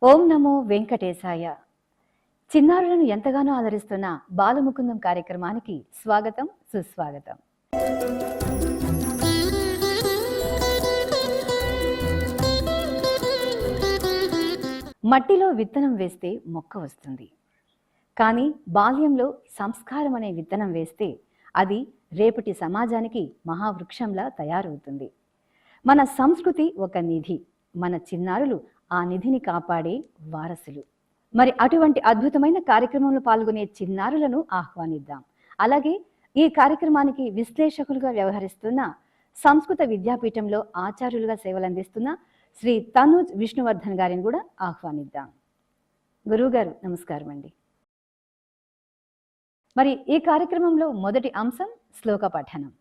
ఓం నమో వెంకటేశాయ. చిన్నారులను ఎంతగానో ఆదరిస్తున్న బాలముకుందం కార్యక్రమానికి స్వాగతం, సుస్వాగతం. మట్టిలో విత్తనం వేస్తే మొక్క వస్తుంది. కానీ బాల్యంలో సంస్కారం అనే విత్తనం వేస్తే అది రేపటి సమాజానికి మహావృక్షంలా తయారవుతుంది. మన సంస్కృతి ఒక నిధి. మన చిన్నారులు ఆ నిధిని కాపాడే వారసులు. మరి అటువంటి అద్భుతమైన కార్యక్రమంలో పాల్గొనే చిన్నారులను ఆహ్వానిద్దాం. అలాగే ఈ కార్యక్రమానికి విశ్లేషకులుగా వ్యవహరిస్తున్న సంస్కృత విద్యాపీఠంలో ఆచార్యులుగా సేవలందిస్తున్న శ్రీ తనూజ్ విష్ణువర్ధన్ గారిని కూడా ఆహ్వానిద్దాం. గురువుగారు నమస్కారం అండి. మరి ఈ కార్యక్రమంలో మొదటి అంశం శ్లోక పఠనం.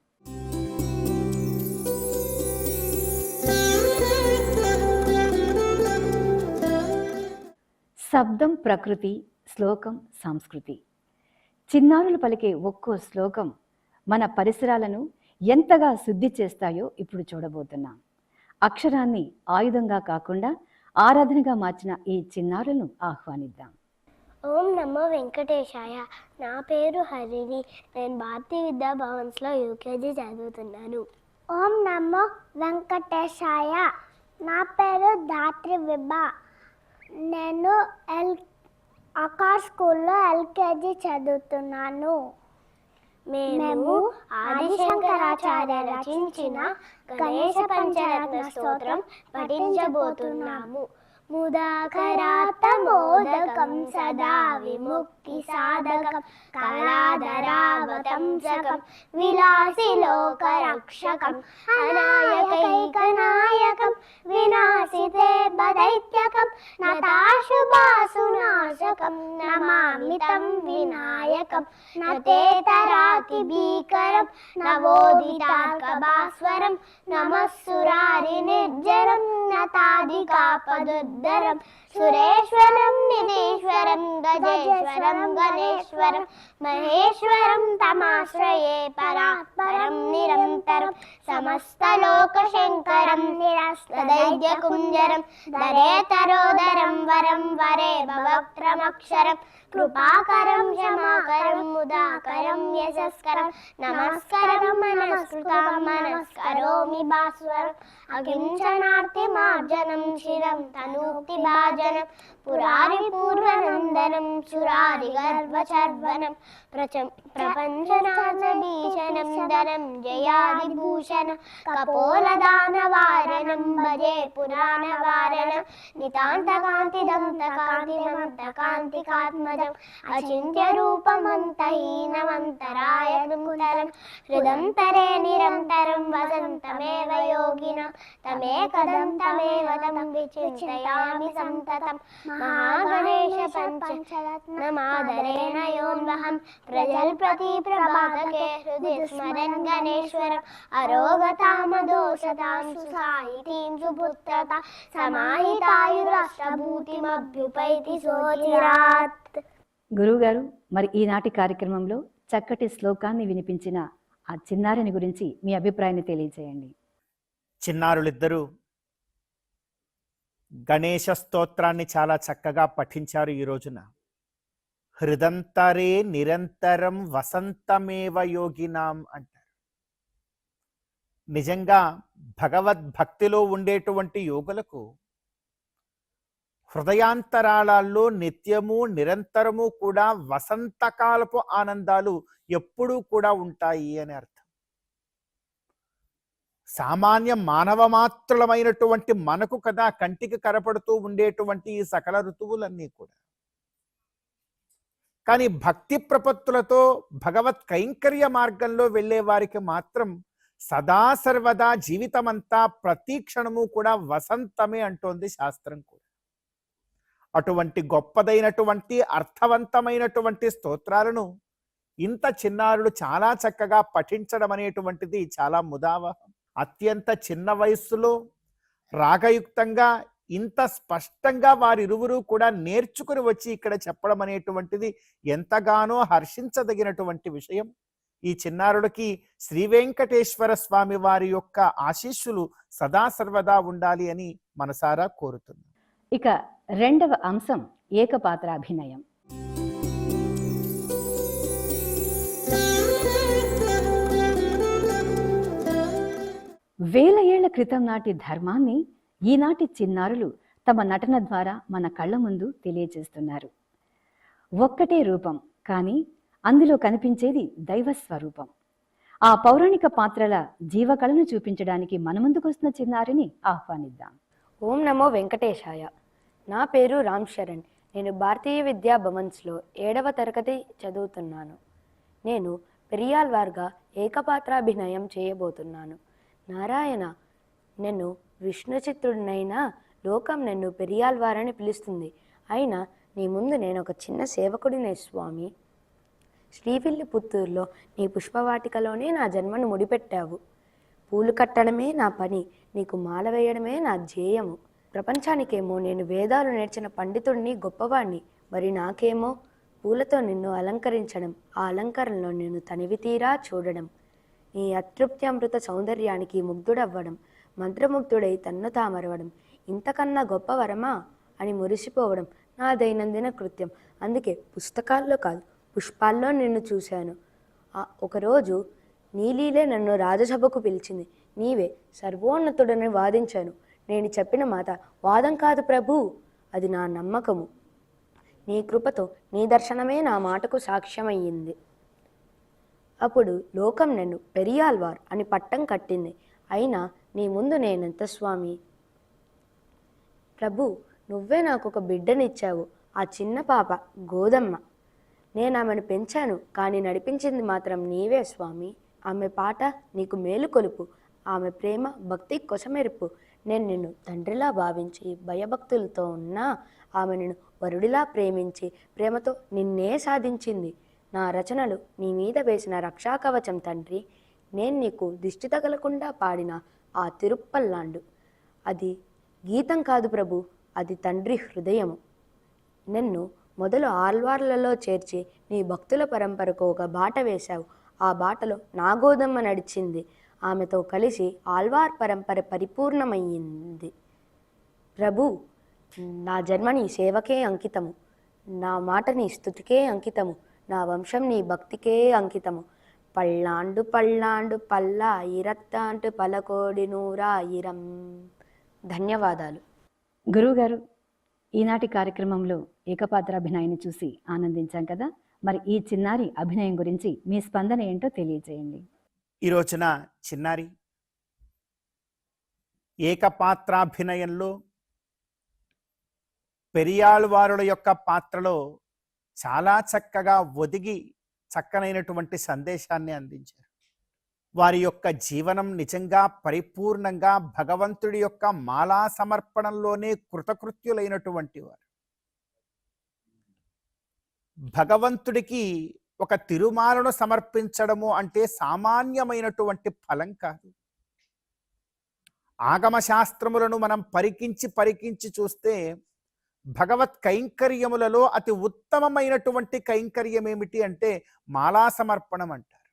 శబ్దం ప్రకృతి, శ్లోకం సంస్కృతి. చిన్నారులు పలికే ఒక్కో శ్లోకం మన పరిసరాలను ఎంతగా శుద్ధి చేస్తాయో ఇప్పుడు చూడబోతున్నాం. అక్షరాన్ని ఆయుధంగా కాకుండా ఆరాధనగా మార్చిన ఈ చిన్నారులను ఆహ్వానిద్దాం. ఓం నమో వెంకటేశాయ. నా పేరు హరిణి. నేను భారతీయ విద్యా భవన్స్లో యూకేజీ చదువుతున్నాను. ఓం నమో వెంకటేశాయ. నా పేరు ధాత్రి విభా. నేను ఆకార్ స్కూల్లో ఎల్కేజీ చదువుతున్నాను. మేము ఆదిశంకరాచార్య రచించిన గణేశ పంచరత్న స్తోత్రం పఠించబోతున్నాము. ముదాకరాత మోదకం సదా విముక్తి సాధకం కళాధరావతంసకం విలాసి లోక రక్షకం అనాయకైకనాయకం వినాశితే బదైత్యకం నతాశుభాసునాశకం నమామితం వినాయకం నతేతరాతి భీకరం నవోదితార్కభాస్వరం నమస్సురారి నిర్జరం నతాదికాపదుద్దరం సురేశ్వరం నిధీశ్వరం గజేశ్వరం గణేశ్వరం మహేశ్వరం తమాశ్రయే పరాత్పరం నిరంతరం సమస్తలోకశంకరం నిరస్తదైద్యకుంజరం దరేతరోదరం వరం వరే భవక్త్రమక్షరం కృపాకరం క్షమాకరం ముదాకరం యశస్కరం నమస్కరం మనస్కృతం మనస్కరోమి భాస్వరం అకించనార్తి మార్జనం శిరం తనూక్తి భాజనం పురారి పూర్వనందనం సురారి గర్వచర్వనం ప్రపంచనాథభీషణం ధరం జయాదిభూషణం కపోలదానవారణం భజే పురాణవారణం నితాంతకాంతిదంతకాంతిమంతకాంతికాత్మజం అచింత్య రూపమంతహీనమంతరాయముదరం హృదంతరే నిరంతరం వసంతమేవ యోగిన తమేకదం తమేవ తం విచింతయామి సంతతం మహాగణేశ పంచరత్నమాదరేణ యోన్వహం ప్రజల్ప్రతి ప్రభాతకే హృది స్మరన్ గణేశ్వరం అరోగతామదోషతాం సుసాహితీం సుపుత్రత సమాహితాయురష్టభూతిమభ్యుపైతి సోచిరాత్. గురువుగారు, మరి ఈనాటి కార్యక్రమంలో చక్కటి శ్లోకాన్ని వినిపించిన ఆ చిన్నారిని గురించి మీ అభిప్రాయాన్ని తెలియజేయండి. చిన్నారులిద్దరూ గణేశ స్తోత్రాన్ని చాలా చక్కగా పఠించారు. ఈ రోజున హృదంతరే నిరంతరం వసంతమేవ యోగినాం అంటారు. నిజంగా భగవద్భక్తిలో ఉండేటువంటి యోగులకు హృదయాంతరాళాల్లో నిత్యము నిరంతరము కూడా వసంతకాలపు ఆనందాలు ఎప్పుడూ కూడా ఉంటాయి అని అర్థం. సామాన్య మానవ మాత్రులమైనటువంటి మనకు కదా కంటికి కనపడుతూ ఉండేటువంటి ఈ సకల ఋతువులన్నీ కూడా. కానీ భక్తి ప్రపత్తులతో భగవత్ కైంకర్య మార్గంలో వెళ్ళే వారికి మాత్రం సదా సర్వదా జీవితమంతా ప్రతి క్షణము కూడా వసంతమే అంటోంది శాస్త్రం కూడా. అటువంటి గొప్పదైనటువంటి అర్థవంతమైనటువంటి స్తోత్రాలను ఇంత చిన్నారులు చాలా చక్కగా పఠించడం అనేటువంటిది చాలా ముదావహం. అత్యంత చిన్న వయస్సులో రాగయుక్తంగా ఇంత స్పష్టంగా వారిరువురు కూడా నేర్చుకుని వచ్చి ఇక్కడ చెప్పడం అనేటువంటిది ఎంతగానో హర్షించదగినటువంటి విషయం. ఈ చిన్నారులకి శ్రీ వెంకటేశ్వర స్వామి వారి యొక్క ఆశీస్సులు సదా సర్వదా ఉండాలి అని మనసారా కోరుతున్నాం. ఇక రెండవ అంశం ఏకపాత్రాభినయం. వేల ఏళ్ల క్రితం నాటి ధర్మాన్ని ఈనాటి చిన్నారులు తమ నటన ద్వారా మన కళ్ళ ముందు తెలియజేస్తున్నారు. ఒక్కటే రూపం, కానీ అందులో కనిపించేది దైవ స్వరూపం. ఆ పౌరాణిక పాత్రల జీవకళను చూపించడానికి మన ముందుకొస్తున్న చిన్నారిని ఆహ్వానిద్దాం. ఓం నమో వెంకటేశాయ. నా పేరు రామ్ శరణ్. నేను భారతీయ విద్యా భవన్స్లో 7వ తరగతి చదువుతున్నాను. నేను పెరియాల్వార్గా ఏకపాత్రాభినయం చేయబోతున్నాను. నారాయణ, నన్ను విష్ణు చిత్రుడినైనా లోకం నన్ను పెరియాల్వార్ అని పిలుస్తుంది. అయినా నీ ముందు నేను ఒక చిన్న సేవకుడినే స్వామి. శ్రీవిల్లిపుత్తూరులో నీ పుష్పవాటికలోనే నా జన్మను ముడిపెట్టావు. పూలు కట్టడమే నా పని, నీకు మాల వేయడమే నా ధ్యేయము. ప్రపంచానికేమో నేను వేదాలు నేర్చిన పండితుడిని, గొప్పవాణ్ణి. మరి నాకేమో పూలతో నిన్ను అలంకరించడం, ఆ అలంకరణలో నిన్ను తనివి తీరా చూడడం, నీ అతృప్త్యమృత సౌందర్యానికి ముగ్ధుడవ్వడం, మంత్రముగ్ధుడై తన్ను తామరవడం, ఇంతకన్నా గొప్ప వరమా అని మురిసిపోవడం నా దైనందిన కృత్యం. అందుకే పుస్తకాల్లో కాదు, పుష్పాల్లో నిన్ను చూశాను. ఒకరోజు నీలీలే నన్ను రాజసభకు పిలిచింది. నీవే సర్వోన్నతుడని వాదించాను. నేను చెప్పిన మాట వాదం కాదు ప్రభు, అది నా నమ్మకము. నీ కృపతో నీ దర్శనమే నా మాటకు సాక్ష్యమయ్యింది. అప్పుడు లోకం నన్ను పెరియాల్వార్ అని పట్టం కట్టింది. అయినా నీ ముందు నేనెంత స్వామి. ప్రభు, నువ్వే నాకు ఒక బిడ్డనిచ్చావు. ఆ చిన్న పాప గోదమ్మ. నేను ఆమెను పెంచాను, కానీ నడిపించింది మాత్రం నీవే స్వామి. ఆమె పాట నీకు మేలు కొలుపు, ఆమె ప్రేమ భక్తి కొసమెరుపు. నేను నిన్ను తండ్రిలా భావించి భయభక్తులతో ఉన్నా ఆమె నిన్ను వరుడిలా ప్రేమించి ప్రేమతో నిన్నే సాధించింది. నా రచనలు నీ మీద వేసిన రక్షాకవచం తండ్రి. నేను నీకు దిష్టి తగలకుండా పాడిన ఆ తిరుప్పల్లాండు. అది గీతం కాదు ప్రభు, అది తండ్రి హృదయము. నిన్ను మొదలు ఆల్వార్లలో చేర్చి నీ భక్తుల పరంపరకు ఒక బాట వేశావు. ఆ బాటలో నా గోదమ్మ నడిచింది. ఆమెతో కలిసి ఆల్వార్ పరంపర పరిపూర్ణమయ్యింది. ప్రభు, నా జన్మ నీ సేవకే అంకితము, నా మాట నీ స్తుతికే అంకితము, నా వంశం నీ భక్తికే అంకితము. పళ్ళాండు పళ్ళాండు పల్లాయిరత్తాంటు పలకోడి నూరాయిరం. ధన్యవాదాలు. గురువుగారు, ఈనాటి కార్యక్రమంలో ఏకపాత్రాభినయాన్ని చూసి ఆనందించాం కదా. మరి ఈ చిన్నారి అభినయం గురించి మీ స్పందన ఏంటో తెలియజేయండి. ఈ రోజున చిన్నారి ఏకపాత్రాభినయంలో పెరియాళ్వారుల యొక్క పాత్రలో చాలా చక్కగా ఒదిగి చక్కనైనటువంటి సందేశాన్ని అందించారు. వారి యొక్క జీవనం నిజంగా పరిపూర్ణంగా భగవంతుడి యొక్క మాలా సమర్పణంలోనే కృతకృత్యులైనటువంటి వారు. భగవంతుడికి ఒక తిరుమాలను సమర్పించడము అంటే సామాన్యమైనటువంటి ఫలం కాదు. ఆగమ శాస్త్రములను మనం పరికించి చూస్తే భగవత్ కైంకర్యములలో అతి ఉత్తమమైనటువంటి కైంకర్యం ఏమిటి అంటే మాలా సమర్పణం అంటారు.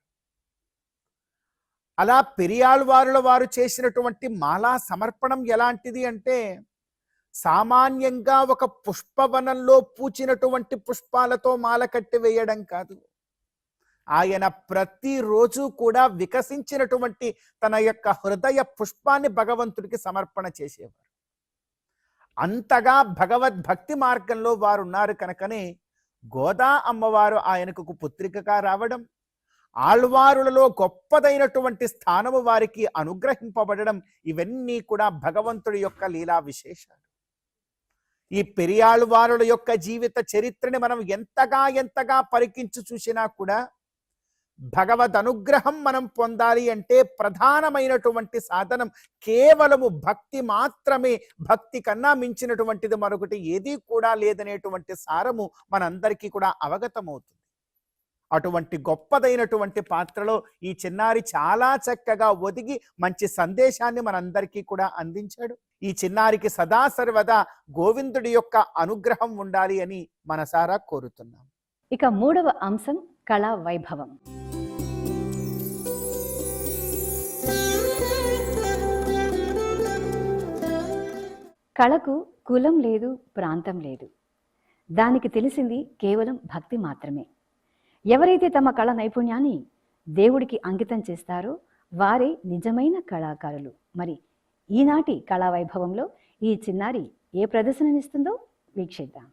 అలా పెరియాళ్వారుల వారు చేసినటువంటి మాలా సమర్పణం ఎలాంటిది అంటే సామాన్యంగా ఒక పుష్పవనంలో పూచినటువంటి పుష్పాలతో మాల కట్టి వేయడం కాదు. ఆయన ప్రతిరోజు కూడా వికసించినటువంటి తన యొక్క హృదయ పుష్పాన్ని భగవంతుడికి సమర్పణ చేసేవారు. అంతగా భగవద్భక్తి మార్గంలో వారు ఉన్నారు కనుకనే గోదా అమ్మవారు ఆయనకు పుత్రికగా రావడం, ఆళ్వారులలో గొప్పదైనటువంటి స్థానము వారికి అనుగ్రహింపబడడం, ఇవన్నీ కూడా భగవంతుడి యొక్క లీలా విశేషాలు. ఈ పెరియాళ్వారుల యొక్క జీవిత చరిత్రని మనం ఎంతగా పరికించి చూసినా కూడా భగవద్ అనుగ్రహం మనం పొందాలి అంటే ప్రధానమైనటువంటి సాధనం కేవలము భక్తి మాత్రమే. భక్తి కన్నా మించినటువంటిది మరొకటి ఏదీ కూడా లేదనేటువంటి సారము మనందరికీ కూడా అవగతమవుతుంది. అటువంటి గొప్పదైనటువంటి పాత్రలో ఈ చిన్నారి చాలా చక్కగా ఒదిగి మంచి సందేశాన్ని మనందరికీ కూడా అందించాడు. ఈ చిన్నారికి సదా సర్వదా గోవిందుడి యొక్క అనుగ్రహం ఉండాలి అని మనసారా కోరుతున్నాం. ఇక మూడవ అంశం కళా వైభవం. కళకు కులం లేదు, ప్రాంతం లేదు. దానికి తెలిసింది కేవలం భక్తి మాత్రమే. ఎవరైతే తమ కళ నైపుణ్యాన్ని దేవుడికి అంకితం చేస్తారో వారే నిజమైన కళాకారులు. మరి ఈనాటి కళా వైభవంలో ఈ చిన్నారి ఏ ప్రదర్శననిస్తుందో వీక్షిద్దాం.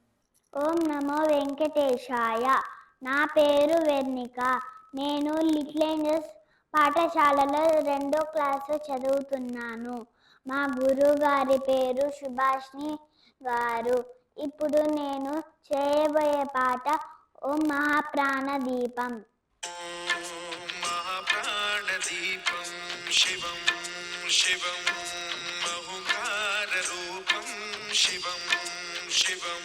ఓం నమో వెంకటేశాయ. నా పేరు వెర్నిక. నేను లిటిల్ ఏంజల్స్ పాఠశాలలో 2వ క్లాసు చదువుతున్నాను. మా గురువు గారి పేరు సుభాష్ని గారు. ఇప్పుడు నేను చేయబోయే పాట ఓం మహాప్రాణదీపం. మహాప్రాణదీపం శివం శివం మహుకార రూపం శివం శివం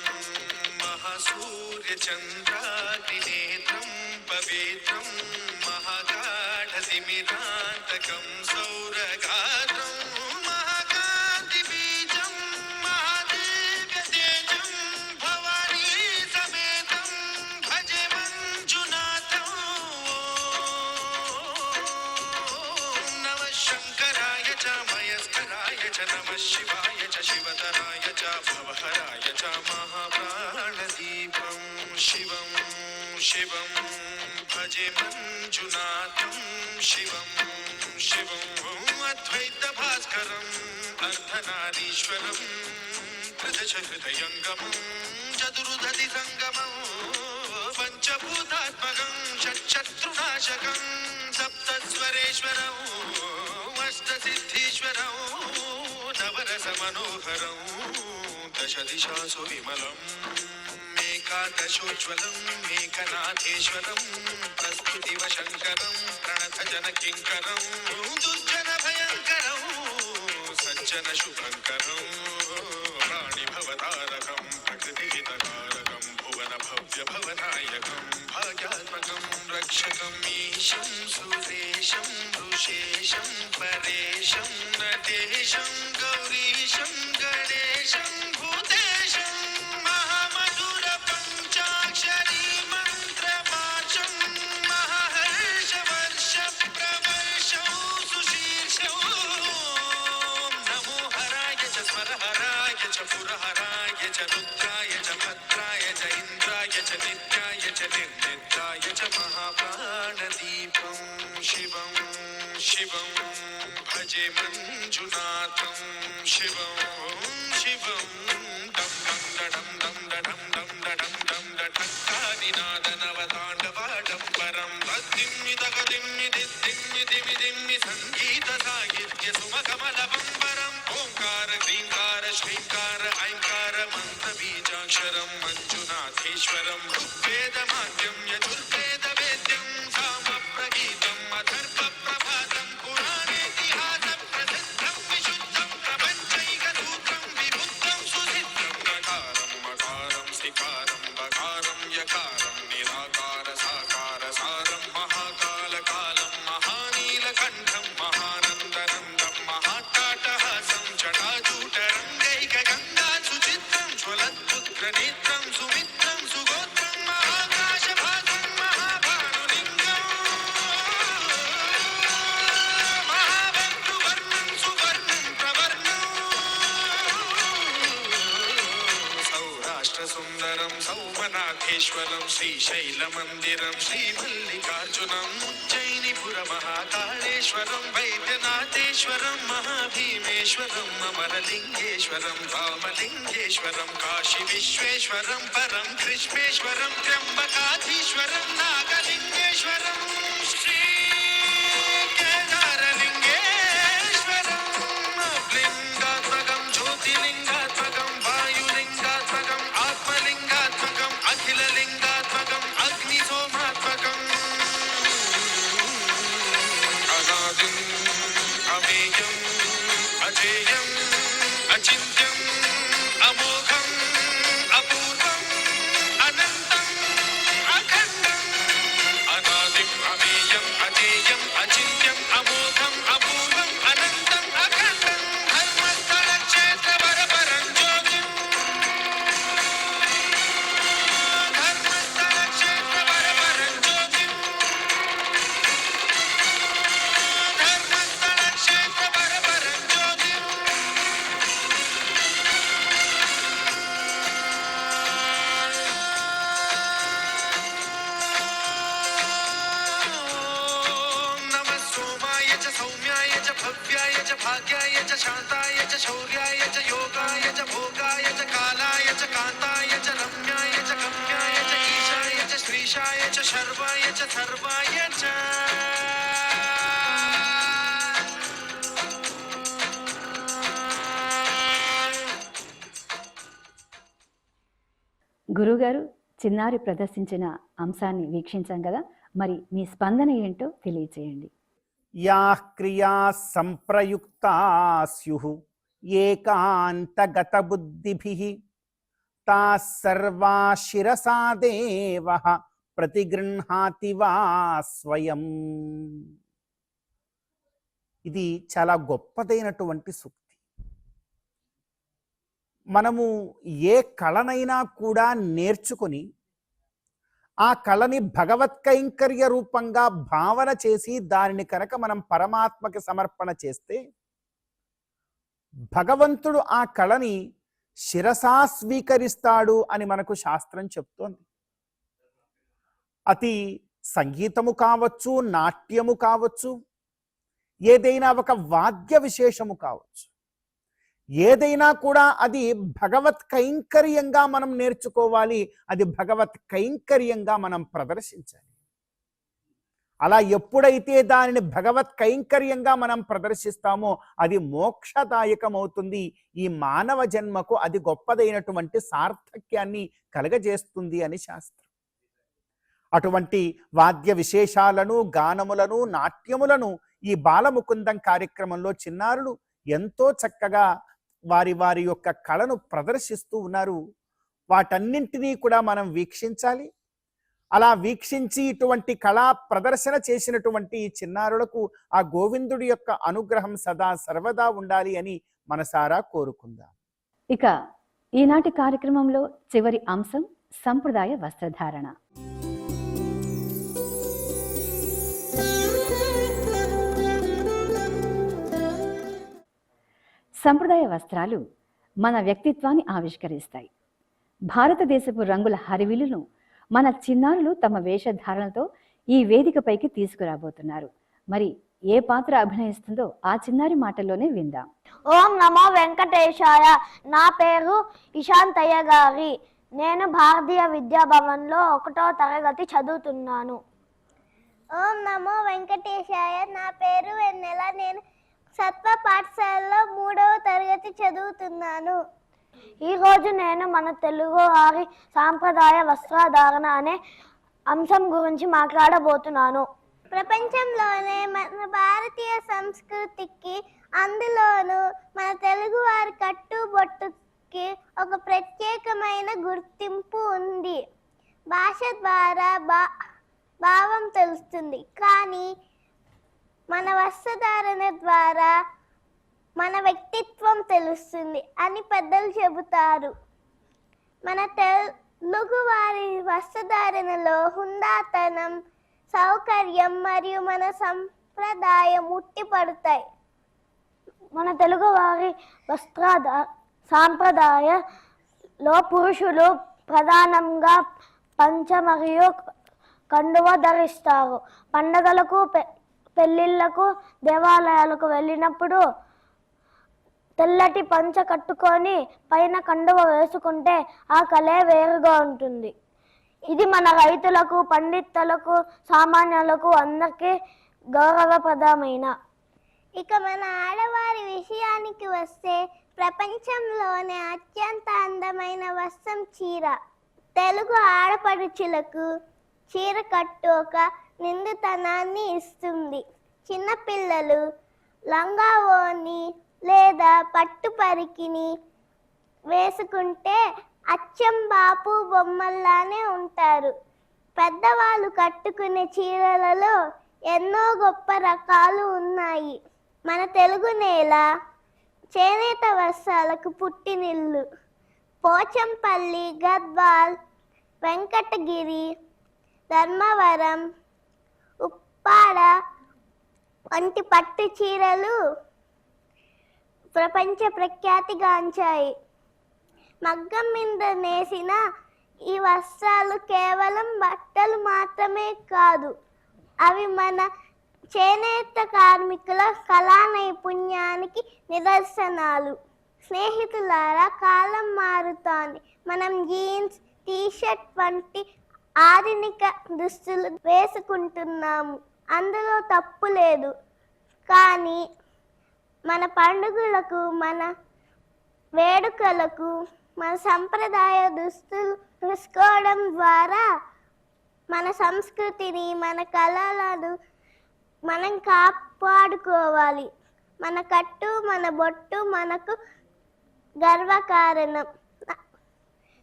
మహాసూర్యచంద్రాగ్నినేత్రం పవిత్రం మహాగాఢతిమిరాంతకం సౌరగాత్రం మహాకాంతిబీజం మహాదివ్యతేజం భవానీ సమేతం భజే మంజునాథం. నమః శంకరాయ చ మయస్కరాయ చ నమః శివాయ చ శివతరాయ చ భవహరాయ చ మహాప్రాణదీపం శివం శివం భజే మంజునాథం శివం శివం అద్వైత భాస్కరం అర్ధనారీశ్వరం త్రిదశ హృదయంగమం చతురుదధి సంగమం పంచభూతాత్మకం షట్శత్రునాశకం సప్తస్వరేశ్వరం అష్టసిద్ధీశ్వరం నవరస మనోహరం దశ దిశాసు విమలం ఏకాదశోజ్వలం ఏకనాథేశ్వరం ప్రస్తుతివ శంకరం ప్రణతజన కింకరం దుర్జన భయంకరం సజ్జన శుభంకరం ప్రాణిభవతారకం ప్రకృతిహితకారకం భువన భవ్య భవనాయకం భాగ్యాత్మకం రక్షకం ఈశం సురేశం ఋషేశం పరేశం నటేశం గౌరీశం గణేశం భూతేశం మహామధుర పంచాక్షరీ మంత్రవాచం మహర్ష వర్ష ప్రవర్షౌ సుశీర్షౌ నమో హరాయ చ స్మరహరాయ చ పురహరాయ చ రుద్రాయ చ భద్రాయ చ ఇంద్రాయ చ నిత్యాయ చ నిర్నిత్యాయ చ మహాప్రాణదీపం శివం శివం భజే మంజునాథం శివం శివం డం డం డడం డం డడం డం డడం డం డటక్కాదినాదనవతాండవాడంబరం తద్దిమ్మి తగదిమ్మి దిద్దిమ్మి దిమి దిమ్మి సంగీత సాహిత్య సుమకమలబంబరం ఓంకార క్రీంకార శ్రీంకార ఐంకార మంత్ర బీజాక్షరం మంజునాథేశ్వరం ఋగ్వేదమాద్యం యజుర్వేద వేద్యం సామ ప్రగీతం అథర్వ ప్రభాతం పురాణేతిహాస ప్రసిద్ధం విశుద్ధం ప్రపంచైక సూత్రం విబుద్ధం సుసిద్ధం నకారం మకారం శ్రీకారం బకారం యకారం నిరాకార సాకార సారం మహాకాల కాలం మహానీలకంఠం మహానందనందం మహాటాటహాసం జటాజూటరంగైక గంగా సుచిత్రం జ్వలద్పుత్ర నేత్రం సుమిత్రం సుగోత్రం మహాకాశభాసం మహాభానులింగం మహాబంధువర్ణం సువర్ణం ప్రవర్ణం సౌరాష్ట్ర సుందరం సౌమనాథేశ్వరం శ్రీశైలమందిరం శ్రీమల్లికార్జునం ఉజ్జయినిపుర మహాకాళేశ్వరం వైద్యనాథేశ్వరం మహాభీమేశ్వరం అమరలింగేశ్వరం రామలింగేశ్వరం కాశీ విశ్వేశ్వరం పరం కృష్ణేశ్వరం త్ర్యంబకాధీశ్వరం నాగలింగేశ్వరం శ్రీ కేదారలింగేశ్వరం లింగాత్మకం జ్యోతిలింగాత్మకం వాయులింగాత్మకం ఆత్మలింగాత్మకం అఖిలలింగాత్మకం అగ్ని సోమాత్మకం అనాదిం అమేయం అజేయం అచింత్యం అమోఘం అపూర్వం అనంతం అఖండం भाग्याय च शान्ताय च शौर्याय च योगाय च भोगाय च कालाय च कान्ताय च रम्याय च गम्याय च ईशाय च श्रीशाय च शर्वाय च सर्वाय च గురుగారు చిన్నారి ప్రదర్శించిన అంశాన్ని వీక్షించాం కదా, మరి మీ స్పందన ఏంటో తెలియచేయండి. యాః క్రియాః సంప్రయుక్తాః స్యుః ఏకాంతగతబుద్ధిభిః తాః సర్వాః శిరసా దేవః ప్రతిగృహ్ణాతి వా స్వయం. ఇది చాలా గొప్పదైనటువంటి సూక్తి. మనము ఏ కళనైనా కూడా నేర్చుకొని ఆ కళని భగవత్ కైంకర్య రూపంగా భావన చేసి దానిని కనుక మనం పరమాత్మకి సమర్పణ చేస్తే భగవంతుడు ఆ కళని శిరసా స్వీకరిస్తాడు అని మనకు శాస్త్రం చెప్తోంది. అతి సంగీతము కావచ్చు, నాట్యము కావచ్చు, ఏదైనా ఒక వాద్య విశేషము కావచ్చు, ఏదైనా కూడా అది భగవత్ కైంకర్యంగా మనం నేర్చుకోవాలి, అది భగవత్ కైంకర్యంగా మనం ప్రదర్శించాలి. అలా ఎప్పుడైతే దానిని భగవత్ కైంకర్యంగా మనం ప్రదర్శిస్తామో అది మోక్షదాయకమవుతుంది. ఈ మానవ జన్మకు అది గొప్పదైనటువంటి సార్థక్యాన్ని కలగజేస్తుంది అని శాస్త్రం. అటువంటి వాద్య విశేషాలను, గానములను, నాట్యములను ఈ బాలముకుందం కార్యక్రమంలో చిన్నారులు ఎంతో చక్కగా వారి వారి యొక్క కళను ప్రదర్శిస్తూ ఉన్నారు. వాటన్నింటినీ కూడా మనం వీక్షించాలి. అలా వీక్షించి ఇటువంటి కళా ప్రదర్శన చేసినటువంటి చిన్నారులకు ఆ గోవిందుడి యొక్క అనుగ్రహం సదా సర్వదా ఉండాలి అని మనసారా కోరుకుందాం. ఇక ఈనాటి కార్యక్రమంలో చివరి అంశం సంప్రదాయ వస్త్రధారణ. సంప్రదాయ వస్త్రాలు మన వ్యక్తిత్వాన్ని ఆవిష్కరిస్తాయి. భారతదేశపు రంగుల హరివిలును మన చిన్నారులు తమ వేషధారణతో ఈ వేదికపైకి తీసుకురాబోతున్నారు. మరి ఏ పాత్ర అభినయిస్తుందో ఆ చిన్నారి మాటల్లోనే విందాం. ఓం నమో వెంకటేశాయ. నా పేరు ఇషాంతయ్య గారి. నేను భారతీయ విద్యాభవన్లో 1వ తరగతి చదువుతున్నాను. ఓం నమో వెంకటేశాయ. నా పేరు వెన్నెల. నేను సత్వ పాఠశాలలో 3వ తరగతి చదువుతున్నాను. ఈరోజు నేను మన తెలుగు వారి సాంప్రదాయ వస్త్రధారణ అనే అంశం గురించి మాట్లాడబోతున్నాను. ప్రపంచంలోనే మన భారతీయ సంస్కృతికి, అందులోనూ మన తెలుగు వారి కట్టుబొట్టుకి ఒక ప్రత్యేకమైన గుర్తింపు ఉంది. భాష ద్వారా భావం తెలుస్తుంది, కానీ మన వస్త్రధారణ ద్వారా మన వ్యక్తిత్వం తెలుస్తుంది అని పెద్దలు చెబుతారు. మన తెలుగు వారి వస్త్రధారణలో హుందాతనం, సౌకర్యం మరియు మన సంప్రదాయం ఉట్టిపడతాయి. మన తెలుగు వారి సాంప్రదాయలో పురుషులు ప్రధానంగా పంచ మరియు కండువ ధరిస్తారు. పండగలకు, పెళ్ళిళ్ళకు, దేవాలయాలకు వెళ్ళినప్పుడు తెల్లటి పంచ కట్టుకొని పైన కండువ వేసుకుంటే ఆ కళే వేరుగా ఉంటుంది. ఇది మన రైతులకు, పండితులకు, సామాన్యులకు అందరికీ గౌరవప్రదమైన. ఇక మన ఆడవారి విషయానికి వస్తే ప్రపంచంలోనే అత్యంత అందమైన వస్త్రం చీర. తెలుగు ఆడపడుచులకు చీర కట్టు ఒక నిండుతనాన్ని ఇస్తుంది. చిన్నపిల్లలు లంగా ఓని లేదా పట్టు పరికిని వేసుకుంటే అచ్చం బాపు బొమ్మల్లానే ఉంటారు. పెద్దవాళ్ళు కట్టుకునే చీరలలో ఎన్నో గొప్ప రకాలు ఉన్నాయి. మన తెలుగు నేల చేనేత వస్త్రాలకు పుట్టినిల్లు. పోచంపల్లి, గద్వాల్, వెంకటగిరి, ధర్మవరం, ఉప్పాడ వంటి పట్టు చీరలు ప్రపంచ ప్రఖ్యాతిగాంచాయి. మగ్గం మీద నేసిన ఈ వస్త్రాలు కేవలం బట్టలు మాత్రమే కాదు, అవి మన చేనేత కార్మికుల కళా నైపుణ్యానికి నిదర్శనాలు. స్నేహితులారా, కాలం మారుతోంది. మనం జీన్స్, టీషర్ట్ వంటి ఆధునిక దుస్తులు వేసుకుంటున్నాము. అందులో తప్పు లేదు. కానీ మన పండుగలకు, మన వేడుకలకు మన సంప్రదాయ దుస్తులు వేసుకోవడం ద్వారా మన సంస్కృతిని, మన కళలను మనం కాపాడుకోవాలి. మన కట్టు, మన బొట్టు మనకు గర్వకారణం.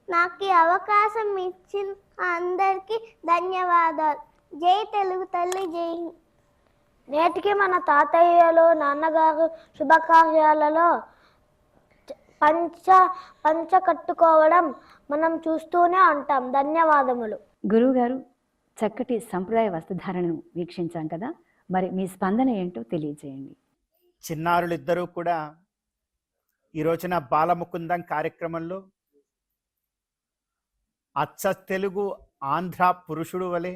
నాకు ఈ అవకాశం ఇచ్చిన అందరికీ ధన్యవాదాలు. జై తెలుగు తల్లి, జై హింద్. నేటికి మన తాతయ్యలు, నాన్నగారు శుభకార్యాలలో పంచ కట్టుకోవడం మనం చూస్తూనే ఉంటాం. ధన్యవాదములు. గురువుగారు, చక్కటి సంప్రదాయ వస్త్రధారణను వీక్షించాం కదా, మరి మీ స్పందన ఏంటో తెలియజేయండి. చిన్నారులిద్దరూ కూడా ఈ రోజున బాలముకుందం కార్యక్రమంలో అచ్చ తెలుగు ఆంధ్ర పురుషుడు వలె,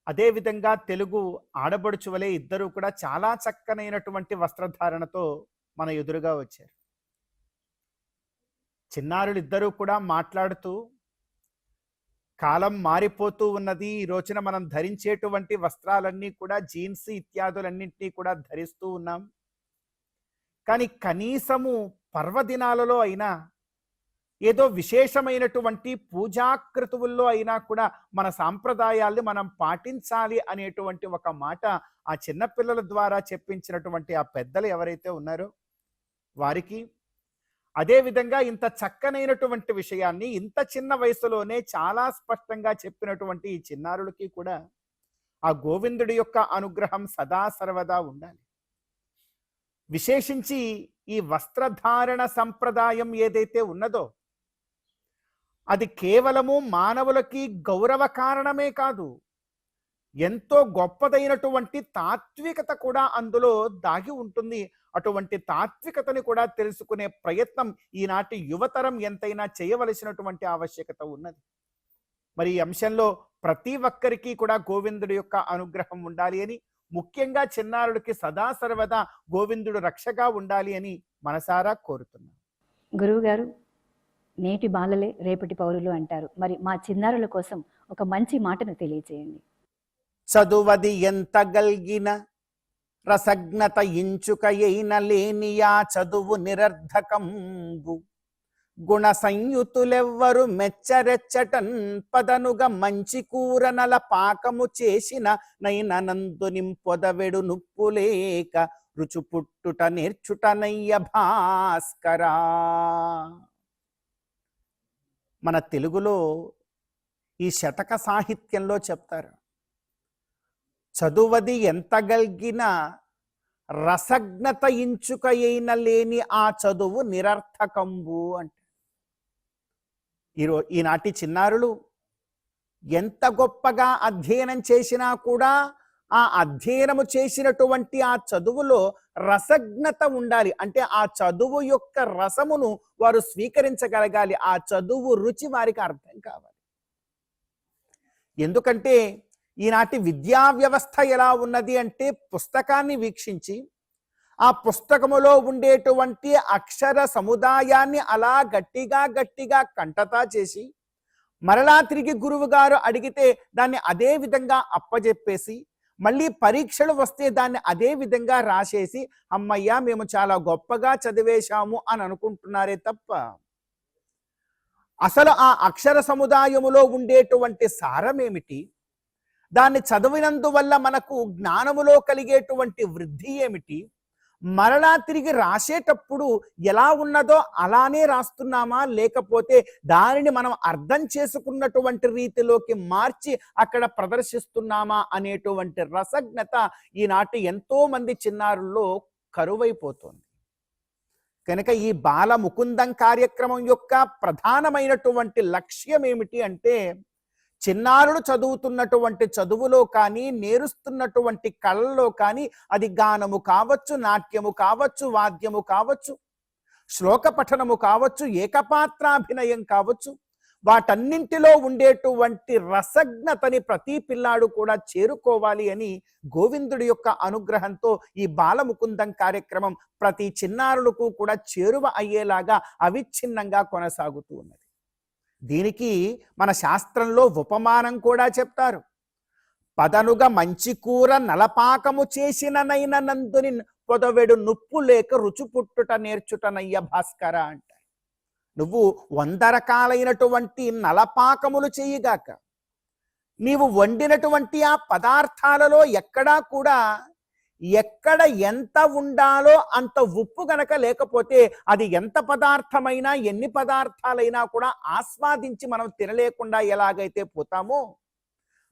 అదేవిధంగా తెలుగు ఆడబడుచు వలె ఇద్దరూ కూడా చాలా చక్కనైనటువంటి వస్త్రధారణతో మన ఎదురుగా వచ్చారు. చిన్నారులిద్దరూ కూడా మాట్లాడుతూ, కాలం మారిపోతూ ఉన్నది, ఈ రోజున మనం ధరించేటువంటి వస్త్రాలన్నీ కూడా జీన్స్ ఇత్యాదులన్నింటినీ కూడా ధరిస్తూ ఉన్నాం. కానీ కనీసము పర్వదినాలలో అయినా, ఏదో విశేషమైనటువంటి పూజాకృతువుల్లో అయినా కూడా మన సాంప్రదాయాల్ని మనం పాటించాలి అనేటువంటి ఒక మాట ఆ చిన్నపిల్లల ద్వారా చెప్పించినటువంటి ఆ పెద్దలు ఎవరైతే ఉన్నారో వారికి, అదేవిధంగా ఇంత చక్కనైనటువంటి విషయాన్ని ఇంత చిన్న వయసులోనే చాలా స్పష్టంగా చెప్పినటువంటి ఈ చిన్నారులకి కూడా ఆ గోవిందుడి యొక్క అనుగ్రహం సదా సర్వదా ఉండాలి. విశేషించి ఈ వస్త్రధారణ సంప్రదాయం ఏదైతే ఉన్నదో అది కేవలము మానవులకి గౌరవ కారణమే కాదు, ఎంతో గొప్పదైనటువంటి తాత్వికత కూడా అందులో దాగి ఉంటుంది. అటువంటి తాత్వికతని కూడా తెలుసుకునే ప్రయత్నం ఈనాటి యువతరం ఎంతైనా చేయవలసినటువంటి ఆవశ్యకత ఉన్నది. మరి ఈ అంశంలో ప్రతి ఒక్కరికి కూడా గోవిందుడి యొక్క అనుగ్రహం ఉండాలి అని, ముఖ్యంగా చిన్నారులకి సదా సర్వదా గోవిందుడు రక్షగా ఉండాలి అని మనసారా కోరుతున్నాను. గురువుగారు, నేటి బాలలే రేపటి పౌరులు అంటారు. మరి మా చిన్నారుల కోసం ఒక మంచి మాటను తెలియజేయండి. చదువది ఎంత గల్గిన రసజ్ఞత ఇంచుక అయిన లేనియా చదువు నిరర్ధకంబు, గుణ సంయుతులెవ్వరు మెచ్చరెచ్చటన్ పదనుగా మంచి కూరనల పాకము చేసిన నైనందు నింపొదవెడు నుప్పులేక రుచు పుట్టుట నేర్చుటనయ్య భాస్కరా. మన తెలుగులో ఈ శతక సాహిత్యంలో చెప్తారు, చదువది ఎంత గల్గిన రసజ్ఞత ఇంచుక అయిన లేని ఆ చదువు నిరర్థకంబు అంటే, ఈనాటి చిన్నారులు ఎంత గొప్పగా అధ్యయనం చేసినా కూడా ఆ అధ్యయనము చేసినటువంటి ఆ చదువులో రసజ్ఞత ఉండాలి. అంటే ఆ చదువు యొక్క రసమును వారు స్వీకరించగలగాలి. ఆ చదువు రుచి వారికి అర్థం కావాలి. ఎందుకంటే ఈనాటి విద్యా వ్యవస్థ ఎలా ఉన్నది అంటే, పుస్తకాన్ని వీక్షించి ఆ పుస్తకములో ఉండేటువంటి అక్షర సముదాయాన్ని అలా గట్టిగా కంటతా చేసి, మరలా తిరిగి గురువు గారు అడిగితే దాన్ని అదే విధంగా అప్పజెప్పేసి, మళ్ళీ పరీక్షలు వస్తే దాన్ని అదే విధంగా రాసేసి, అమ్మయ్యా మేము చాలా గొప్పగా చదివేశాము అని అనుకుంటున్నారే తప్ప, అసలు ఆ అక్షర సముదాయములో ఉండేటువంటి సారమేమిటి, దాన్ని చదివినందువల్ల మనకు జ్ఞానములో కలిగేటువంటి వృద్ధి ఏమిటి, మరలా తిరిగి రాసేటప్పుడు ఎలా ఉన్నదో అలానే రాస్తున్నామా, లేకపోతే దానిని మనం అర్థం చేసుకున్నటువంటి రీతిలోకి మార్చి అక్కడ ప్రదర్శిస్తున్నామా అనేటువంటి రసజ్ఞత ఈనాటి ఎంతో మంది చిన్నారుల్లో కరువైపోతుంది. కనుక ఈ బాల ముకుందం కార్యక్రమం యొక్క ప్రధానమైనటువంటి లక్ష్యం ఏమిటి అంటే, చిన్నారులు చదువుతున్నటువంటి చదువులో కానీ, నేరుస్తున్నటువంటి కళల్లో కానీ, అది గానము కావచ్చు, నాట్యము కావచ్చు, వాద్యము కావచ్చు, శ్లోక పఠనము కావచ్చు, ఏకపాత్రాభినయం కావచ్చు, వాటన్నింటిలో ఉండేటువంటి రసజ్ఞతని ప్రతి పిల్లాడు కూడా చేరుకోవాలి అని గోవిందుడి యొక్క అనుగ్రహంతో ఈ బాలముకుందం కార్యక్రమం ప్రతి చిన్నారులకు కూడా చేరువ అయ్యేలాగా అవిచ్ఛిన్నంగా కొనసాగుతూ ఉన్నది. దీనికి మన శాస్త్రంలో ఉపమానం కూడా చెప్తారు. పదనుగా మంచి కూర నలపాకము చేసిననైన నందుని పొదవెడు నుప్పు లేక రుచి పుట్టుట నేర్చుటనయ్య భాస్కర అంటారు. నువ్వు 100 రకాలైనటువంటి నలపాకములు చెయ్యగాక, నీవు వండినటువంటి ఆ పదార్థాలలో ఎక్కడా కూడా ఎక్కడ ఎంత ఉండాలో అంత ఉప్పు గనక లేకపోతే అది ఎంత పదార్థమైనా ఎన్ని పదార్థాలైనా కూడా ఆస్వాదించి మనం తినలేకుండా ఎలాగైతే పోతామో,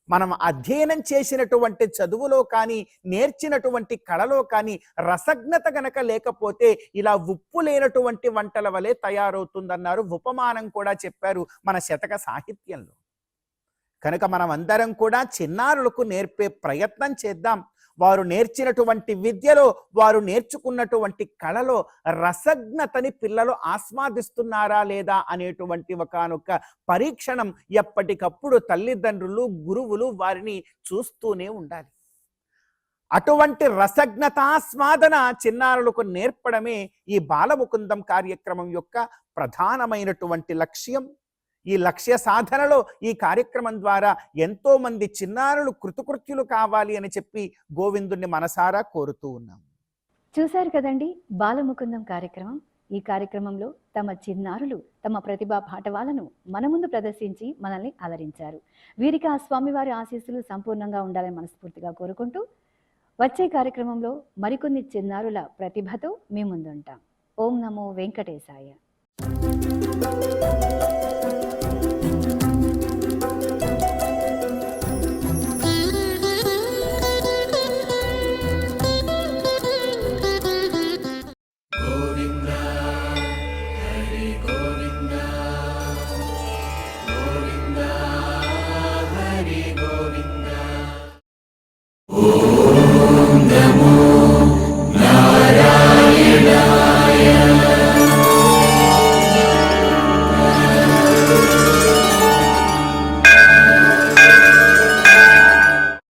మనం అధ్యయనం చేసినటువంటి చదువులో కానీ నేర్చినటువంటి కళలో కానీ రసజ్ఞత గనక లేకపోతే ఇలా ఉప్పు లేనటువంటి వంటల వలె తయారవుతుందన్నారు. ఉపమానం కూడా చెప్పారు మన శతక సాహిత్యంలో. కనుక మనం అందరం కూడా చిన్నారులకు నేర్పే ప్రయత్నం చేద్దాం. వారు నేర్చినటువంటి విద్యలో, వారు నేర్చుకున్నటువంటి కళలో రసజ్ఞతని పిల్లలు ఆస్వాదిస్తున్నారా లేదా అనేటువంటి ఒకానొక పరీక్షణం ఎప్పటికప్పుడు తల్లిదండ్రులు, గురువులు వారిని చూస్తూనే ఉండాలి. అటువంటి రసజ్ఞతాస్వాదన చిన్నారులకు నేర్పడమే ఈ బాలముకుందం కార్యక్రమం యొక్క ప్రధానమైనటువంటి లక్ష్యం. ఈ లక్ష్య సాధనలో ఈ కార్యక్రమం ద్వారా ఎంతో మంది చిన్నారులు కృతకృత్యులు కావాలి అని చెప్పి గోవిందుణ్ణి మనసారా కోరుతూ ఉన్నాం. చూశారు కదండి బాలముకుందం కార్యక్రమం. ఈ కార్యక్రమంలో తమ చిన్నారులు తమ ప్రతిభా పాఠవాలను మన ముందు ప్రదర్శించి మనల్ని అలరించారు. వీరికి ఆ స్వామివారి ఆశీస్సులు సంపూర్ణంగా ఉండాలని మనస్ఫూర్తిగా కోరుకుంటూ వచ్చే కార్యక్రమంలో మరికొన్ని చిన్నారుల ప్రతిభతో మీ ముందుంటాం. ఓం నమో వెంకటేశాయ. నమో నారాయణాయ